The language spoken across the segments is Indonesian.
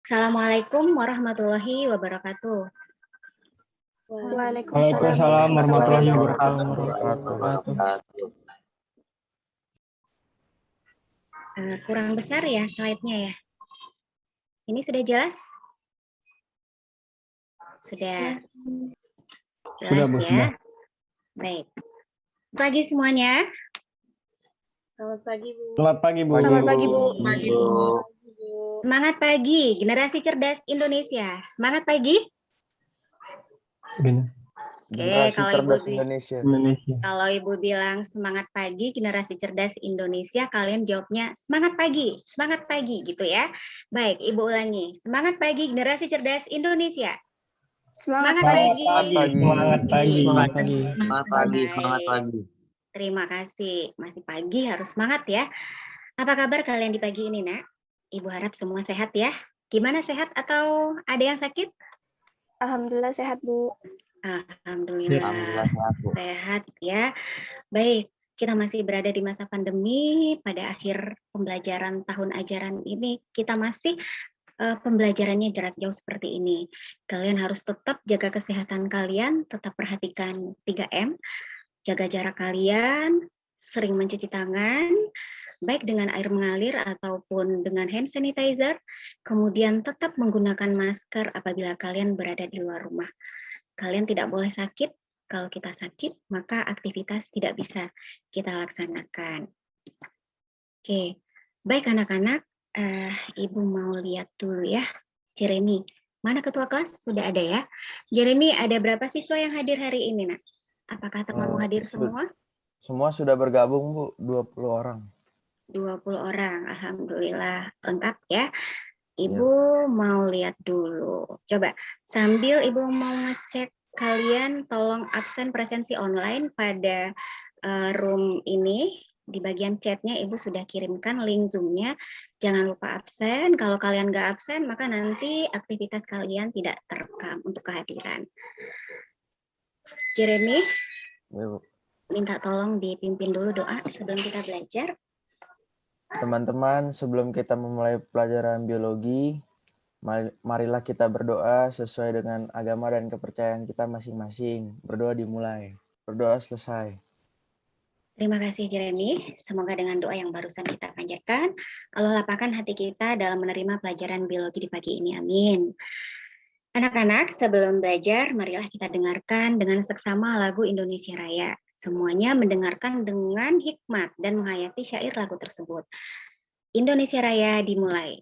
Assalamualaikum warahmatullahi wabarakatuh. Waalaikumsalam warahmatullahi wabarakatuh. Kurang besar ya slide-nya ya. Ini sudah jelas? Sudah jelas ya. Baik. Pagi semuanya. Selamat pagi, Bu. Selamat pagi, Bu. Selamat pagi, Bu. Semangat pagi, generasi cerdas Indonesia. Semangat pagi. Oke, kalau Ibu bilang semangat pagi, generasi cerdas Indonesia, kalian jawabnya semangat pagi gitu ya. Baik, Ibu ulangi. Semangat pagi, generasi cerdas Indonesia. Semangat pagi. Semangat pagi. Semangat pagi. Terima kasih. Masih pagi harus semangat ya. Apa kabar kalian di pagi ini, Nak? Ibu harap semua sehat ya. Gimana, sehat atau ada yang sakit? Alhamdulillah sehat, Bu. Alhamdulillah sehat ya. Baik, kita masih berada di masa pandemi. Pada akhir pembelajaran tahun ajaran ini, kita masih pembelajarannya jarak jauh seperti ini. Kalian harus tetap jaga kesehatan kalian, tetap perhatikan 3M, jaga jarak kalian, sering mencuci tangan, baik dengan air mengalir ataupun dengan hand sanitizer, kemudian tetap menggunakan masker apabila kalian berada di luar rumah. Kalian tidak boleh sakit, kalau kita sakit, maka aktivitas tidak bisa kita laksanakan. Oke, baik anak-anak, Ibu mau lihat dulu ya, Jeremy. Mana ketua kelas? Sudah ada ya. Jeremy, ada berapa siswa yang hadir hari ini, Nak? Apakah temanmu hadir semua? Semua sudah bergabung, Bu, 20 orang. 20 orang, alhamdulillah lengkap ya. Ibu mau lihat dulu. Coba sambil Ibu mau ngecek kalian, tolong absen presensi online pada room ini. Di bagian chatnya Ibu sudah kirimkan link Zoom-nya. Jangan lupa absen. Kalau kalian nggak absen, maka nanti aktivitas kalian tidak terekam untuk kehadiran. Jeremy, minta tolong dipimpin dulu doa sebelum kita belajar. Teman-teman, sebelum kita memulai pelajaran biologi, marilah kita berdoa sesuai dengan agama dan kepercayaan kita masing-masing. Berdoa dimulai, berdoa selesai. Terima kasih Jeremy, semoga dengan doa yang barusan kita panjatkan, Allah lapangkan hati kita dalam menerima pelajaran biologi di pagi ini, amin. Anak-anak, sebelum belajar, marilah kita dengarkan dengan seksama lagu Indonesia Raya. Semuanya mendengarkan dengan hikmat dan menghayati syair lagu tersebut. Indonesia Raya dimulai.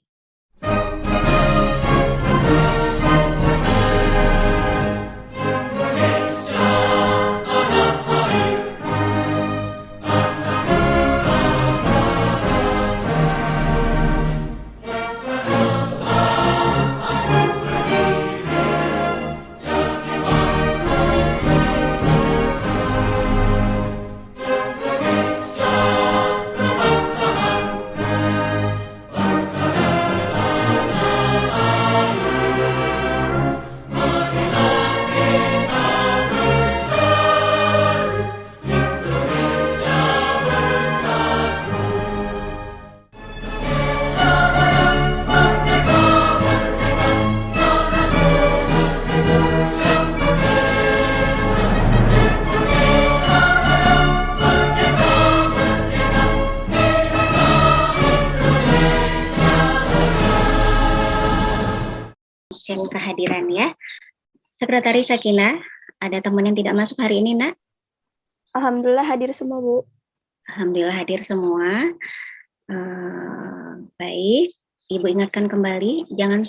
Kehadiran ya. Sekretaris Sakinah, ada teman yang tidak masuk hari ini, Nak? Alhamdulillah hadir semua, Bu. Alhamdulillah hadir semua. Baik, Ibu ingatkan kembali, jangan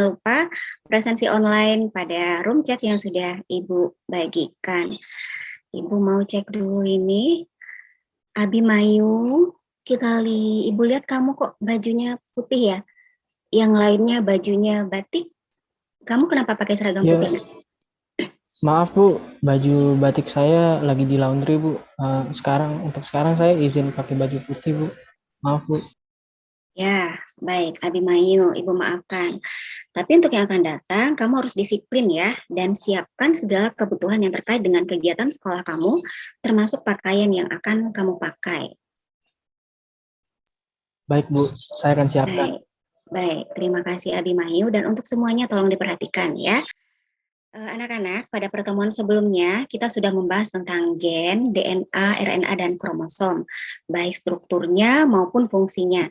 lupa presensi online pada room chat yang sudah Ibu bagikan. Ibu mau cek dulu ini. Abimayu, Ibu lihat kamu kok bajunya putih ya? Yang lainnya bajunya batik. Kamu kenapa pakai seragam putih? Maaf Bu, baju batik saya lagi di laundry Bu. Untuk sekarang saya izin pakai baju putih Bu. Maaf Bu. Ya, baik Abimayu, Ibu maafkan. Tapi untuk yang akan datang, kamu harus disiplin ya, dan siapkan segala kebutuhan yang terkait dengan kegiatan sekolah kamu, termasuk pakaian yang akan kamu pakai. Baik Bu, saya akan siapkan. Baik, terima kasih Abimanyu, dan untuk semuanya tolong diperhatikan ya. Anak-anak, pada pertemuan sebelumnya kita sudah membahas tentang gen, DNA, RNA, dan kromosom, baik strukturnya maupun fungsinya.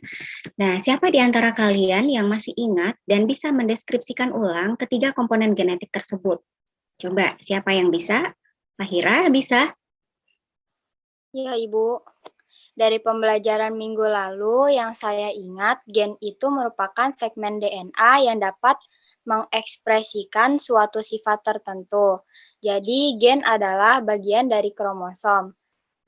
Nah, siapa di antara kalian yang masih ingat dan bisa mendeskripsikan ulang ketiga komponen genetik tersebut? Coba, siapa yang bisa? Fahira, bisa? Ya, Ibu. Dari pembelajaran minggu lalu yang saya ingat, gen itu merupakan segmen DNA yang dapat mengekspresikan suatu sifat tertentu. Jadi, gen adalah bagian dari kromosom.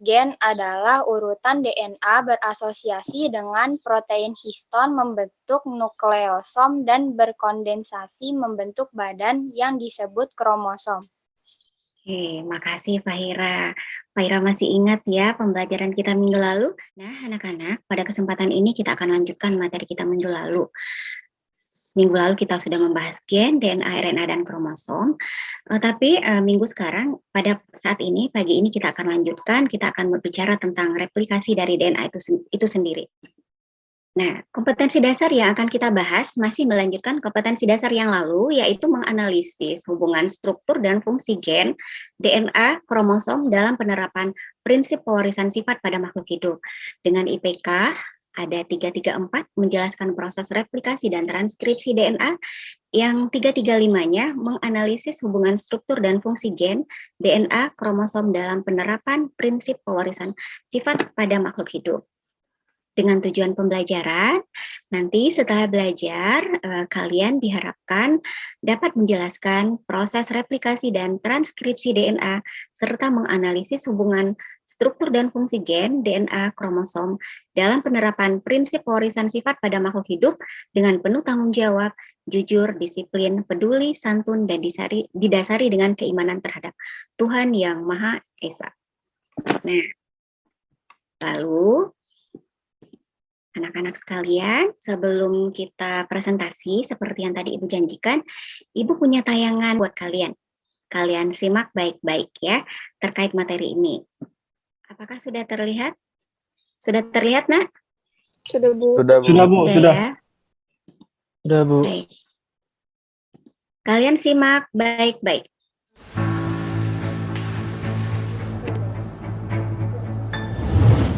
Gen adalah urutan DNA berasosiasi dengan protein histon membentuk nukleosom dan berkondensasi membentuk badan yang disebut kromosom. Oke, makasih Fahira. Fahira masih ingat ya pembelajaran kita minggu lalu? Nah, anak-anak, pada kesempatan ini kita akan lanjutkan materi kita minggu lalu. Minggu lalu kita sudah membahas gen, DNA, RNA, dan kromosom. Tapi minggu sekarang, pada saat ini, pagi ini kita akan lanjutkan, kita akan berbicara tentang replikasi dari DNA itu sendiri. Nah, kompetensi dasar yang akan kita bahas masih melanjutkan kompetensi dasar yang lalu, yaitu menganalisis hubungan struktur dan fungsi gen, DNA, kromosom dalam penerapan prinsip pewarisan sifat pada makhluk hidup. Dengan IPK ada 334 menjelaskan proses replikasi dan transkripsi DNA, yang 335-nya menganalisis hubungan struktur dan fungsi gen, DNA, kromosom dalam penerapan prinsip pewarisan sifat pada makhluk hidup. Dengan tujuan pembelajaran, nanti setelah belajar, kalian diharapkan dapat menjelaskan proses replikasi dan transkripsi DNA, serta menganalisis hubungan struktur dan fungsi gen, DNA, kromosom dalam penerapan prinsip pewarisan sifat pada makhluk hidup dengan penuh tanggung jawab, jujur, disiplin, peduli, santun, dan didasari dengan keimanan terhadap Tuhan Yang Maha Esa. Nah, lalu anak-anak sekalian, sebelum kita presentasi seperti yang tadi Ibu janjikan, Ibu punya tayangan buat kalian. Kalian simak baik-baik ya terkait materi ini. Apakah sudah terlihat? Sudah terlihat, Nak? Sudah, Bu. Sudah, Bu. Sudah, Bu. Sudah. Ya? Sudah, Bu. Baik. Kalian simak baik-baik.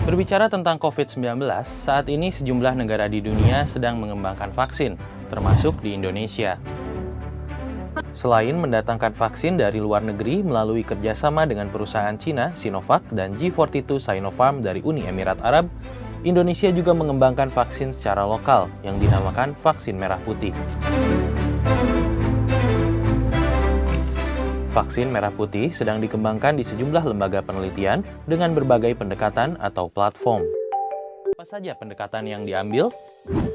Berbicara tentang COVID-19, saat ini sejumlah negara di dunia sedang mengembangkan vaksin, termasuk di Indonesia. Selain mendatangkan vaksin dari luar negeri melalui kerjasama dengan perusahaan Cina, Sinovac, dan G42 Sinopharm dari Uni Emirat Arab, Indonesia juga mengembangkan vaksin secara lokal yang dinamakan vaksin merah putih. Vaksin merah putih sedang dikembangkan di sejumlah lembaga penelitian dengan berbagai pendekatan atau platform. Apa saja pendekatan yang diambil?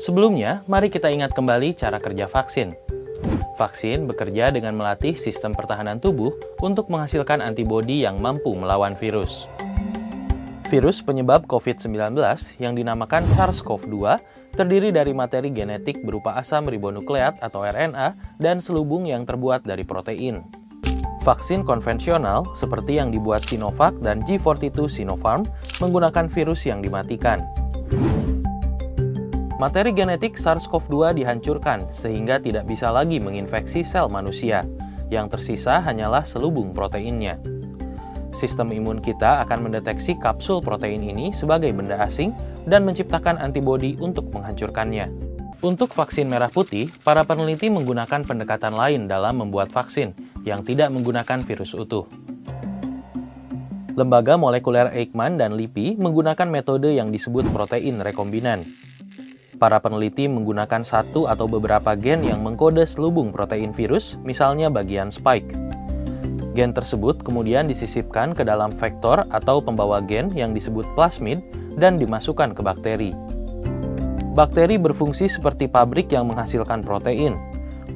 Sebelumnya, mari kita ingat kembali cara kerja vaksin. Vaksin bekerja dengan melatih sistem pertahanan tubuh untuk menghasilkan antibodi yang mampu melawan virus. Virus penyebab COVID-19 yang dinamakan SARS-CoV-2 terdiri dari materi genetik berupa asam ribonukleat atau RNA dan selubung yang terbuat dari protein. Vaksin konvensional seperti yang dibuat Sinovac dan G42 Sinopharm menggunakan virus yang dimatikan. Materi genetik SARS-CoV-2 dihancurkan sehingga tidak bisa lagi menginfeksi sel manusia. Yang tersisa hanyalah selubung proteinnya. Sistem imun kita akan mendeteksi kapsul protein ini sebagai benda asing dan menciptakan antibodi untuk menghancurkannya. Untuk vaksin merah putih, para peneliti menggunakan pendekatan lain dalam membuat vaksin yang tidak menggunakan virus utuh. Lembaga molekuler Ekman dan LIPI menggunakan metode yang disebut protein rekombinan. Para peneliti menggunakan satu atau beberapa gen yang mengkode selubung protein virus, misalnya bagian spike. Gen tersebut kemudian disisipkan ke dalam vektor atau pembawa gen yang disebut plasmid dan dimasukkan ke bakteri. Bakteri berfungsi seperti pabrik yang menghasilkan protein.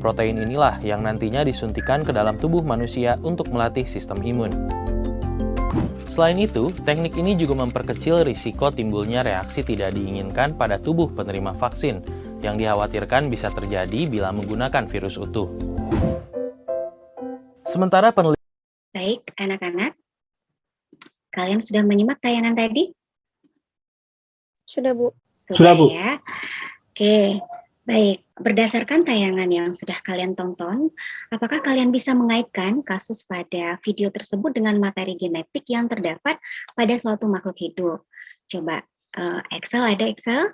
Protein inilah yang nantinya disuntikan ke dalam tubuh manusia untuk melatih sistem imun. Selain itu, teknik ini juga memperkecil risiko timbulnya reaksi tidak diinginkan pada tubuh penerima vaksin, yang dikhawatirkan bisa terjadi bila menggunakan virus utuh. Sementara peneliti... Baik, anak-anak. Kalian sudah menyimak tayangan tadi? Sudah, Bu. Sudah, Bu. Ya. Oke. Baik, berdasarkan tayangan yang sudah kalian tonton, apakah kalian bisa mengaitkan kasus pada video tersebut dengan materi genetik yang terdapat pada suatu makhluk hidup? Coba, Excel, ada Excel?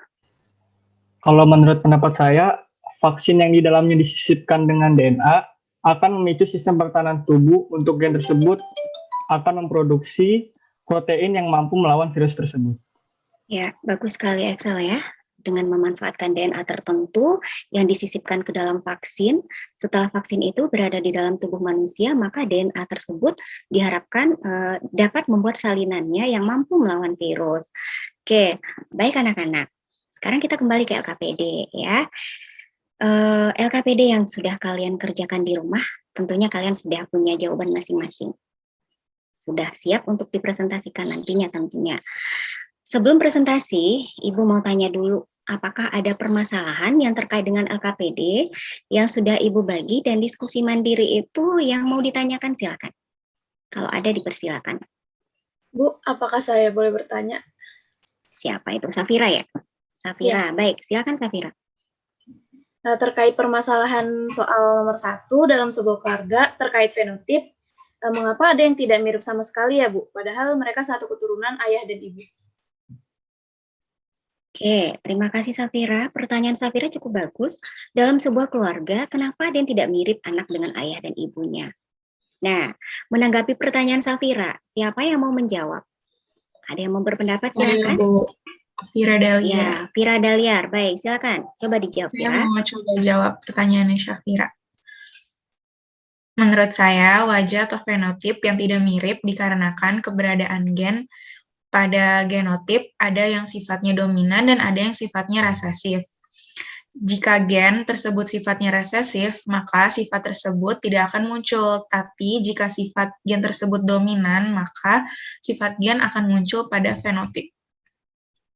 Kalau menurut pendapat saya, vaksin yang di dalamnya disisipkan dengan DNA akan memicu sistem pertahanan tubuh untuk gen tersebut akan memproduksi protein yang mampu melawan virus tersebut. Ya, bagus sekali Excel ya. Dengan memanfaatkan DNA tertentu yang disisipkan ke dalam vaksin, setelah vaksin itu berada di dalam tubuh manusia, maka DNA tersebut diharapkan dapat membuat salinannya yang mampu melawan virus. Oke, baik anak-anak. Sekarang kita kembali ke LKPD ya. LKPD yang sudah kalian kerjakan di rumah, tentunya kalian sudah punya jawaban masing-masing. Sudah siap untuk dipresentasikan nantinya tentunya. Sebelum presentasi, Ibu mau tanya dulu, apakah ada permasalahan yang terkait dengan LKPD yang sudah Ibu bagi dan diskusi mandiri itu yang mau ditanyakan silakan. Kalau ada dipersilakan. Bu, apakah saya boleh bertanya? Siapa itu? Safira ya? Safira, ya. Baik. Silakan Safira. Nah, terkait permasalahan soal nomor 1 dalam sebuah keluarga terkait fenotip, mengapa ada yang tidak mirip sama sekali ya Bu? Padahal mereka satu keturunan ayah dan ibu. Oke, terima kasih Safira. Pertanyaan Safira cukup bagus. Dalam sebuah keluarga, kenapa ada yang tidak mirip anak dengan ayah dan ibunya? Nah, menanggapi pertanyaan Safira, siapa yang mau menjawab? Ada yang mau berpendapat? Silakan. Bu, Fira Daliar. Ya, Fira Daliar. Baik, silakan. Coba dijawab. Saya mau coba jawab pertanyaannya Syafira. Menurut saya, wajah atau fenotip yang tidak mirip dikarenakan keberadaan gen pada genotip ada yang sifatnya dominan dan ada yang sifatnya resesif. Jika gen tersebut sifatnya resesif, maka sifat tersebut tidak akan muncul. Tapi jika sifat gen tersebut dominan, maka sifat gen akan muncul pada fenotip.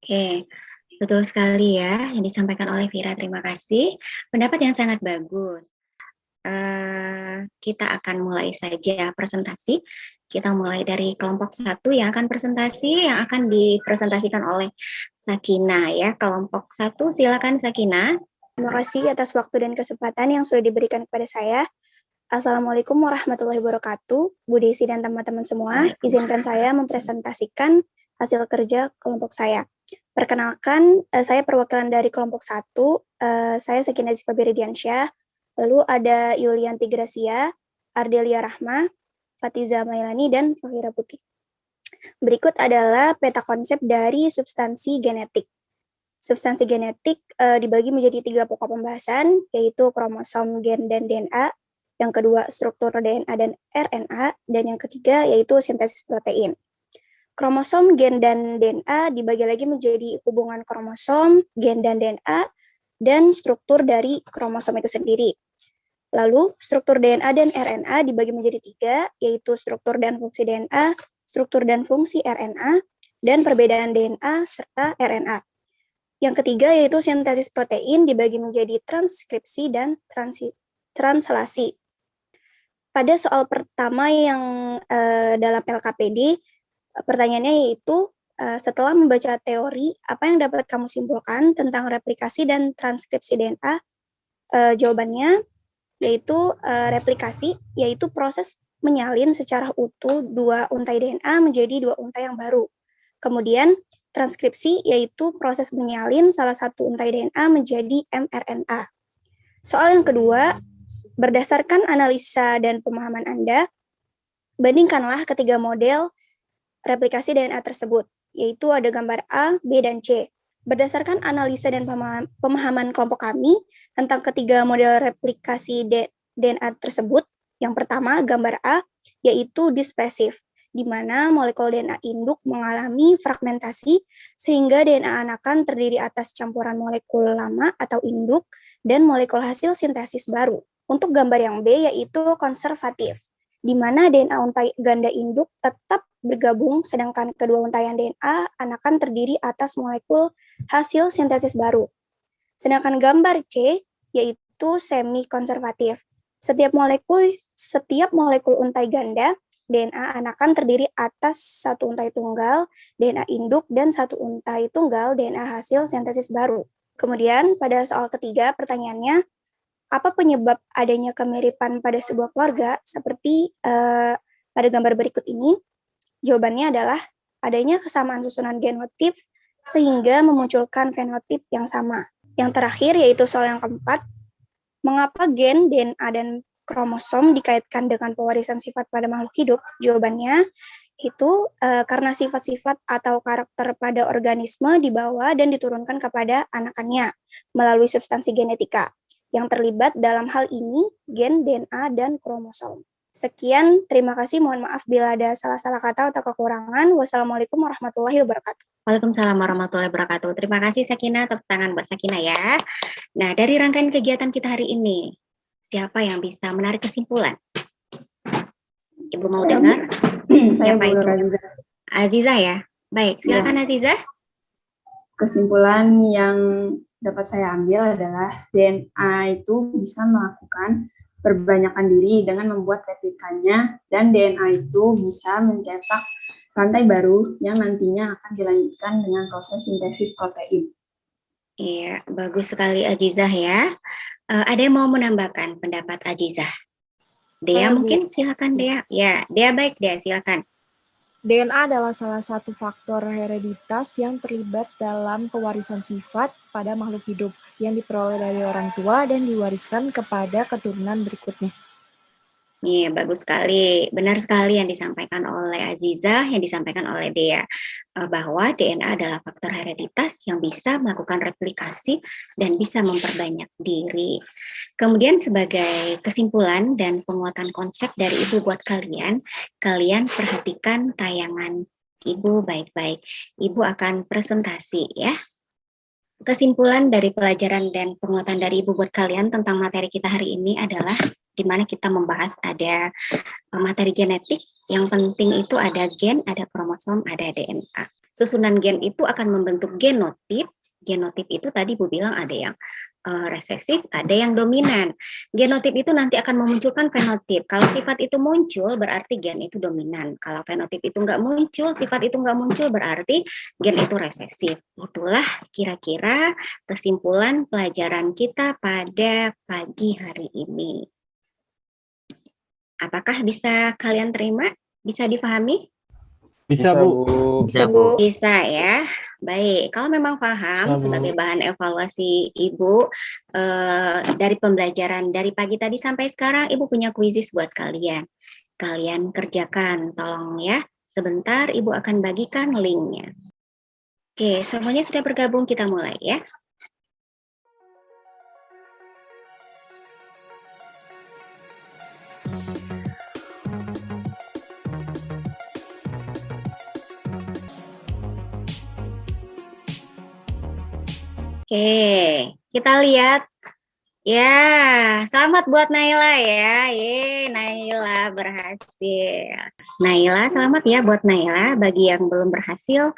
Oke, betul sekali ya yang disampaikan oleh Fira. Terima kasih. Pendapat yang sangat bagus. Kita akan mulai saja presentasi. Kita mulai dari kelompok 1 yang akan presentasi, yang akan dipresentasikan oleh Sakina ya. Kelompok 1, silakan Sakina. Terima kasih atas waktu dan kesempatan yang sudah diberikan kepada saya. Assalamualaikum warahmatullahi wabarakatuh. Bu Desi dan teman-teman semua, izinkan saya mempresentasikan hasil kerja kelompok saya. Perkenalkan, saya perwakilan dari kelompok 1, saya Sakina Zifa Beridiansyah, lalu ada Yulianti Gracia, Ardelia Rahma, Fatiza Mailani, dan Fahira Putih. Berikut adalah peta konsep dari substansi genetik. Substansi genetik dibagi menjadi 3 pokok pembahasan, yaitu kromosom, gen, dan DNA. Yang kedua, struktur DNA dan RNA. Dan yang ketiga, yaitu sintesis protein. Kromosom, gen, dan DNA dibagi lagi menjadi hubungan kromosom, gen, dan DNA, dan struktur dari kromosom itu sendiri. Lalu, struktur DNA dan RNA dibagi menjadi 3, yaitu struktur dan fungsi DNA, struktur dan fungsi RNA, dan perbedaan DNA serta RNA. Yang ketiga, yaitu sintesis protein dibagi menjadi transkripsi dan translasi. Pada soal pertama yang dalam LKPD, pertanyaannya yaitu, setelah membaca teori, apa yang dapat kamu simpulkan tentang replikasi dan transkripsi DNA? Jawabannya yaitu replikasi, yaitu proses menyalin secara utuh 2 untai DNA menjadi 2 untai yang baru. Kemudian transkripsi, yaitu proses menyalin salah satu untai DNA menjadi mRNA. Soal yang kedua, berdasarkan analisa dan pemahaman Anda, bandingkanlah ketiga model replikasi DNA tersebut, yaitu ada gambar A, B, dan C. Berdasarkan analisa dan pemahaman kelompok kami tentang ketiga model replikasi DNA tersebut, yang pertama gambar A, yaitu dispresif, di mana molekul DNA induk mengalami fragmentasi sehingga DNA anakan terdiri atas campuran molekul lama atau induk dan molekul hasil sintesis baru. Untuk gambar yang B, yaitu konservatif, di mana DNA untai ganda induk tetap bergabung, sedangkan kedua untaian DNA anakan terdiri atas molekul hasil sintesis baru. Sedangkan gambar C, yaitu semi-konservatif. Setiap molekul untai ganda, DNA anakan terdiri atas satu untai tunggal, DNA induk, dan satu untai tunggal, DNA hasil sintesis baru. Kemudian pada soal ketiga pertanyaannya, apa penyebab adanya kemiripan pada sebuah keluarga seperti pada gambar berikut ini? Jawabannya adalah adanya kesamaan susunan genotip sehingga memunculkan fenotip yang sama. Yang terakhir yaitu soal yang keempat, mengapa gen, DNA, dan kromosom dikaitkan dengan pewarisan sifat pada makhluk hidup? Jawabannya itu karena sifat-sifat atau karakter pada organisme dibawa dan diturunkan kepada anakannya melalui substansi genetika. Yang terlibat dalam hal ini gen, DNA, dan kromosom. Sekian, terima kasih. Mohon maaf bila ada salah-salah kata atau kekurangan. Wassalamualaikum warahmatullahi wabarakatuh. Waalaikumsalam warahmatullahi wabarakatuh. Terima kasih Sakinah, tepuk tangan buat Sakinah ya. Nah, dari rangkaian kegiatan kita hari ini, siapa yang bisa menarik kesimpulan? Ibu mau dengar? Saya Siapa Bu itu? Aziza. Aziza ya? Baik, silakan Aziza. Kesimpulan yang dapat saya ambil adalah DNA itu bisa melakukan perbanyakan diri dengan membuat replikannya, dan DNA itu bisa mencetak rantai baru yang nantinya akan dilanjutkan dengan proses sintesis protein. Iya, bagus sekali Azizah ya. Ada yang mau menambahkan pendapat Azizah? Dea mungkin, silakan Dea. Ya, Dea baik Dea, silakan. DNA adalah salah satu faktor hereditas yang terlibat dalam pewarisan sifat pada makhluk hidup yang diperoleh dari orang tua dan diwariskan kepada keturunan berikutnya. Iya, bagus sekali. Benar sekali yang disampaikan oleh Azizah, yang disampaikan oleh Dea, bahwa DNA adalah faktor hereditas yang bisa melakukan replikasi dan bisa memperbanyak diri. Kemudian sebagai kesimpulan dan penguatan konsep dari Ibu buat kalian, kalian perhatikan tayangan Ibu baik-baik. Ibu akan presentasi ya. Kesimpulan dari pelajaran dan penguatan dari Ibu buat kalian tentang materi kita hari ini adalah di mana kita membahas ada materi genetik, yang penting itu ada gen, ada kromosom, ada DNA. Susunan gen itu akan membentuk genotip. Genotip itu tadi Bu bilang ada yang resesif, ada yang dominan. Genotip itu nanti akan memunculkan fenotip. Kalau sifat itu muncul, berarti gen itu dominan. Kalau fenotip itu nggak muncul, sifat itu nggak muncul, berarti gen itu resesif. Itulah kira-kira kesimpulan pelajaran kita pada pagi hari ini. Apakah bisa kalian terima? Bisa dipahami? Bisa, Bu. Bisa, Bu. Bisa ya. Baik, kalau memang paham sebagai bahan evaluasi Ibu dari pembelajaran dari pagi tadi sampai sekarang, Ibu punya kuisis buat kalian. Kalian kerjakan, tolong ya. Sebentar Ibu akan bagikan linknya. Oke, semuanya sudah bergabung, kita mulai ya. Oke, kita lihat. Ya, selamat buat Naila ya. Naila berhasil. Naila, selamat ya buat Naila. Bagi yang belum berhasil,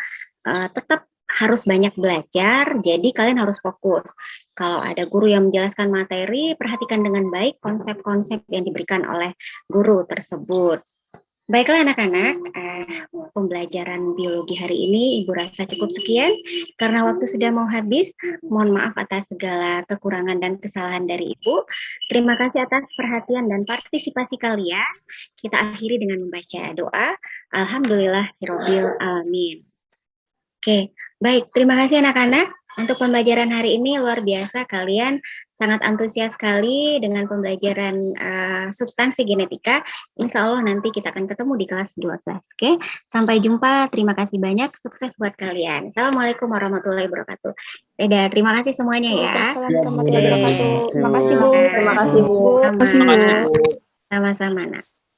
tetap harus banyak belajar, jadi kalian harus fokus. Kalau ada guru yang menjelaskan materi, perhatikan dengan baik konsep-konsep yang diberikan oleh guru tersebut. Baiklah anak-anak, pembelajaran biologi hari ini Ibu rasa cukup sekian. Karena waktu sudah mau habis, mohon maaf atas segala kekurangan dan kesalahan dari Ibu. Terima kasih atas perhatian dan partisipasi kalian. Kita akhiri dengan membaca doa. Alhamdulillahirabbil alamin. Oke, baik. Terima kasih anak-anak. Untuk pembelajaran hari ini luar biasa, kalian sangat antusias sekali dengan pembelajaran substansi genetika. Insya Allah nanti kita akan ketemu di kelas 12. Oke, sampai jumpa. Terima kasih banyak. Sukses buat kalian. Assalamualaikum warahmatullahi wabarakatuh. Dadah, terima kasih semuanya ya. Waalaikumsalam warahmatullahi wabarakatuh. Terima kasih Bu. Terima kasih Bu. Sama-sama, nak.